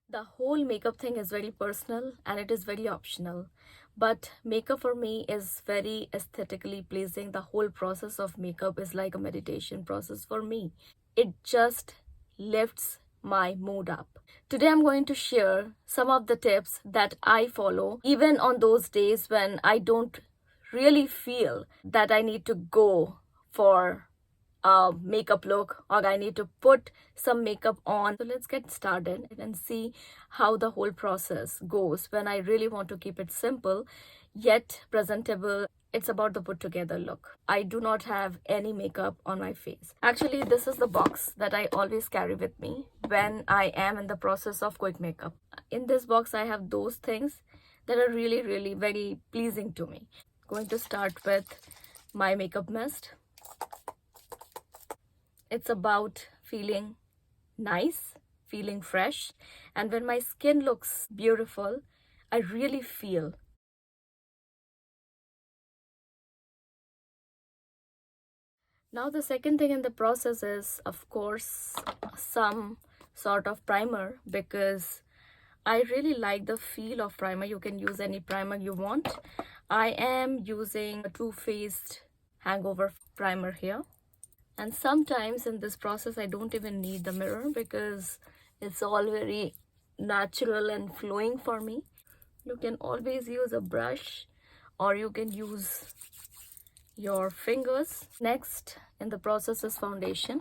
The whole makeup thing is very personal and it is very optional. But makeup for me is very aesthetically pleasing. The whole process of makeup is like a meditation process for me. It just lifts my mood up. Today I'm going to share some of the tips that I follow even on those days when I don't really feel that I need to go for makeup look or I need to put some makeup on. So let's get started and see how the whole process goes when I really want to keep it simple yet presentable. It's about the put together look. I do not have any makeup on my face. Actually, this is the box that I always carry with me when I am in the process of quick makeup. In this box, I have those things that are really very pleasing to me. Going to start with my makeup mist. It's about feeling nice, feeling fresh, and when my skin looks beautiful, I really feel. Now, the second thing in the process is, of course, some sort of primer because I really like the feel of primer. You can use any primer you want. I am using a Too Faced Hangover primer here. And sometimes in this process, I don't even need the mirror because it's all very natural and flowing for me. You can always use a brush or you can use your fingers. Next in the process is foundation.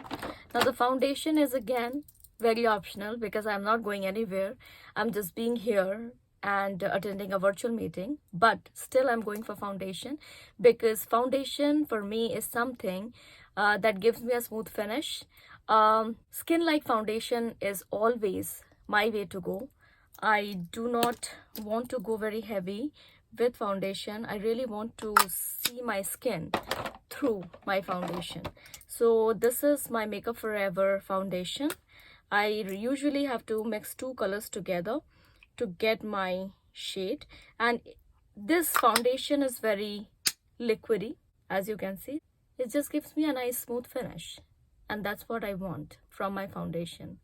Now the foundation is again very optional because I'm not going anywhere. I'm just being here and attending a virtual meeting, but still I'm going for foundation because foundation for me is something that gives me a smooth finish. Skin like foundation is always my way to go. I do not want to go very heavy with foundation. I really want to see my skin through my foundation. So this is my Makeup Forever foundation. I usually have to mix two colors together to get my shade, and this foundation is very liquidy, as you can see. It just gives me a nice smooth finish, and that's what I want from my foundation.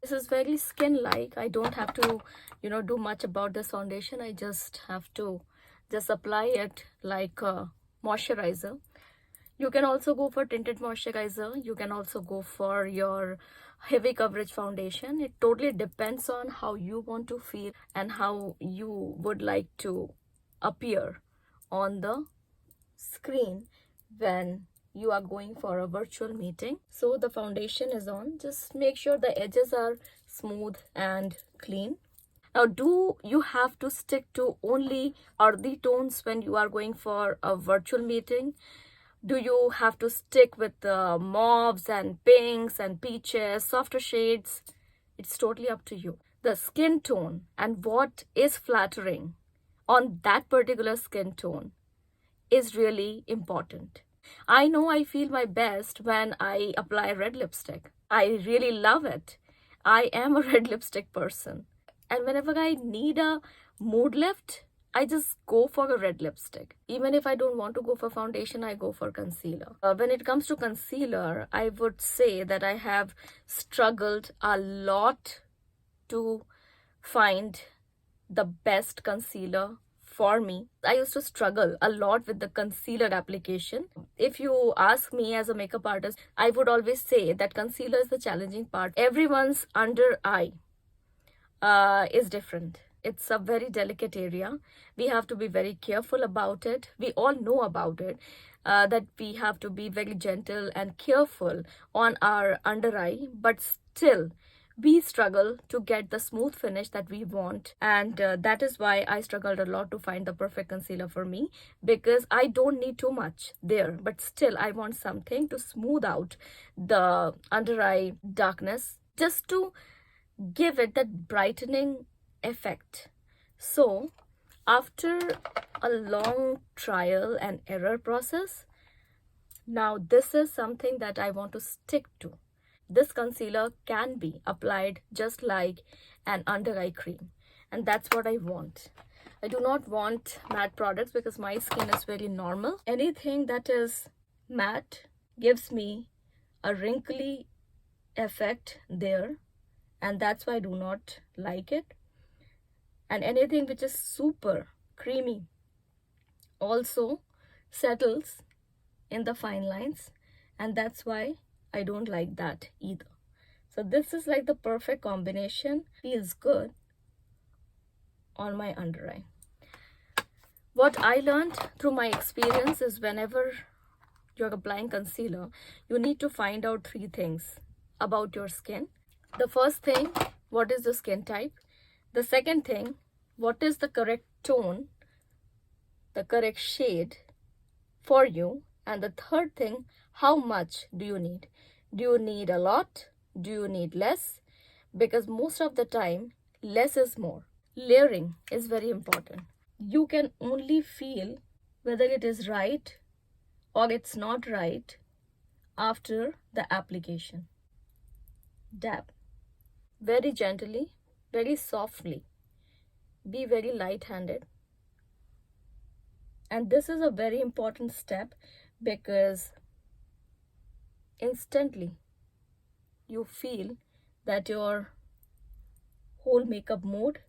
This is very skin like. I don't have to do much about this foundation. I just have to just apply it like a moisturizer. You can also go for tinted moisturizer. You can also go for your heavy coverage foundation. It totally depends on how you want to feel and how you would like to appear on the screen when you are going for a virtual meeting. So the foundation is on. Just make sure the edges are smooth and clean. Now, do you have to stick to only earthy tones when you are going for a virtual meeting? Do you have to stick with the mauves and pinks and peaches, softer shades? It's totally up to you. The skin tone and what is flattering on that particular skin tone is really important. I know I feel my best when I apply red lipstick. I really love it. I am a red lipstick person. And whenever I need a mood lift, I just go for a red lipstick. Even if I don't want to go for foundation, I go for concealer. When it comes to concealer, I would say that I have struggled a lot to find the best concealer for me. I used to struggle a lot with the concealer application. If you ask me as a makeup artist, I would always say that concealer is the challenging part. Everyone's under eye is different. It's a very delicate area. We have to be very careful about it. We all know about it, that we have to be very gentle and careful on our under eye, but still we struggle to get the smooth finish that we want. And that is why I struggled a lot to find the perfect concealer for me, because I don't need too much there, but still I want something to smooth out the under eye darkness, just to give it that brightening effect. So after a long trial and error process, now this is something that I want to stick to. This concealer can be applied just like an under eye cream, and that's what I want. I do not want matte products because my skin is very normal. Anything that is matte gives me a wrinkly effect there, and that's why I do not like it. And anything which is super creamy also settles in the fine lines, and that's why I don't like that either. So this is like the perfect combination, feels good on my under eye. What I learned through my experience is whenever you're applying concealer, you need to find out 3 things about your skin. The first thing, what is the skin type? The second thing, what is the correct tone, the correct shade for you? And the third thing, how much do you need? Do you need a lot? Do you need less? Because most of the time, less is more. Layering is very important. You can only feel whether it is right or it's not right after the application. Dab very gently, very softly. Be very light-handed. And this is a very important step because instantly you feel that your whole makeup mode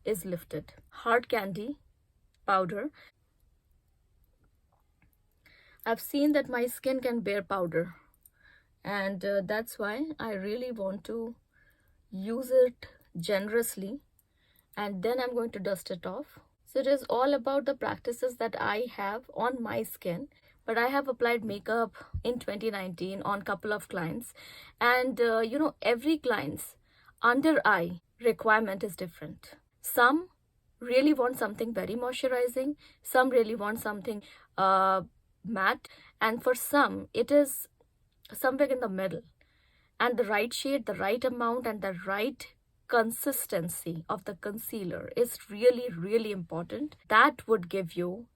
is lifted. Hard candy powder. I've seen that my skin can bear powder, and that's why I really want to use it generously, and then I'm going to dust it off. So it is all about the practices that I have on my skin. But I have applied makeup in 2019 on couple of clients, and every client's under eye requirement is different. Some really want something very moisturizing, some really want something matte, and for some it is somewhere in the middle. And the right shade, the right amount, and the right consistency of the concealer is really, really important. That would give you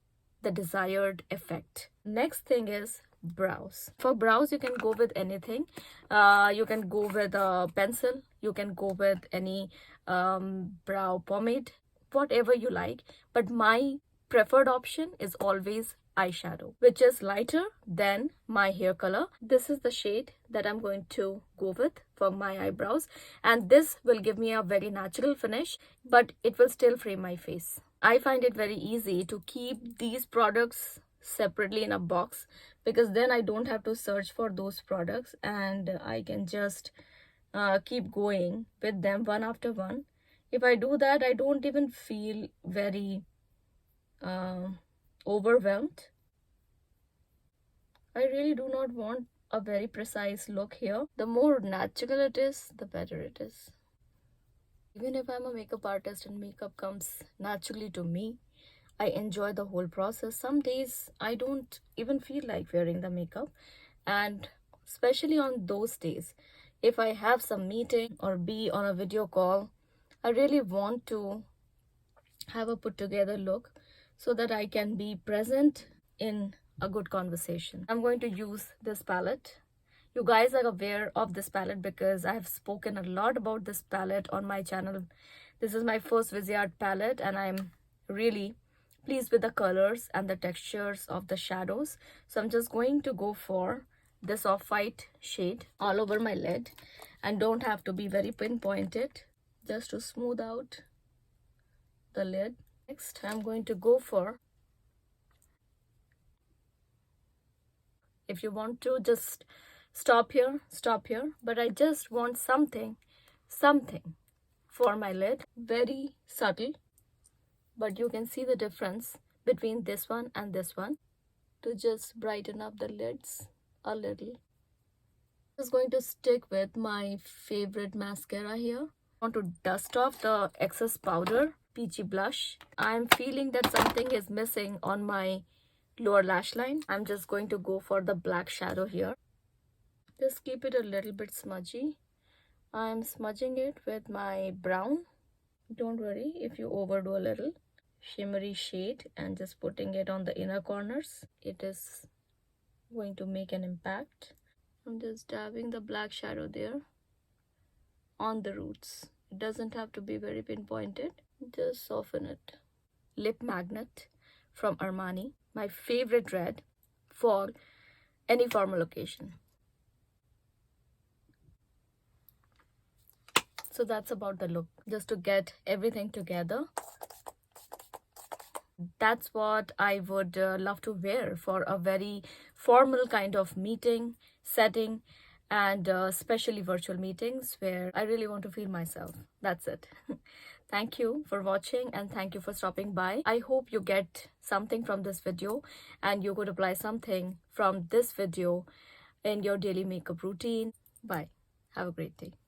the desired effect. Next thing is brows. For brows, you can go with anything. You can go with a pencil. You can go with any brow pomade, whatever you like. But my preferred option is always eyeshadow, which is lighter than my hair color. This is the shade that I'm going to go with for my eyebrows, and this will give me a very natural finish, but it will still frame my face. I find it very easy to keep these products separately in a box because then I don't have to search for those products, and I can just keep going with them one after one. If I do that, I don't even feel very overwhelmed. I really do not want a very precise look here. The more natural it is, the better it is. Even if I'm a makeup artist and makeup comes naturally to me, I enjoy the whole process. Some days I don't even feel like wearing the makeup, and especially on those days, if I have some meeting or be on a video call, I really want to have a put together look so that I can be present in a good conversation. I'm going to use this palette. You guys are aware of this palette because I have spoken a lot about this palette on my channel. This is my first Viseart palette, and I'm really pleased with the colors and the textures of the shadows. So I'm just going to go for this off-white shade all over my lid, and don't have to be very pinpointed, just to smooth out the lid. Next, I'm going to go for, if you want to just stop here, but I just want something for my lid, very subtle, but you can see the difference between this one and this one, to just brighten up the lids a little. I'm just going to stick with my favorite mascara here. I want to dust off the excess powder. Peachy blush. I'm feeling that something is missing on my lower lash line. I'm just going to go for the black shadow here. Just keep it a little bit smudgy. I'm smudging it with my brown. Don't worry if you overdo a little. Shimmery shade, and just putting it on the inner corners. It is going to make an impact. I'm just dabbing the black shadow there on the roots. It doesn't have to be very pinpointed. Just soften it. Lip Magnet from Armani, my favorite red for any formal occasion. So that's about the look, just to get everything together. That's what I would love to wear for a very formal kind of meeting setting, and especially virtual meetings where I really want to feel myself. That's it. Thank you for watching and thank you for stopping by. I hope you get something from this video and you could apply something from this video in your daily makeup routine. Bye. Have a great day.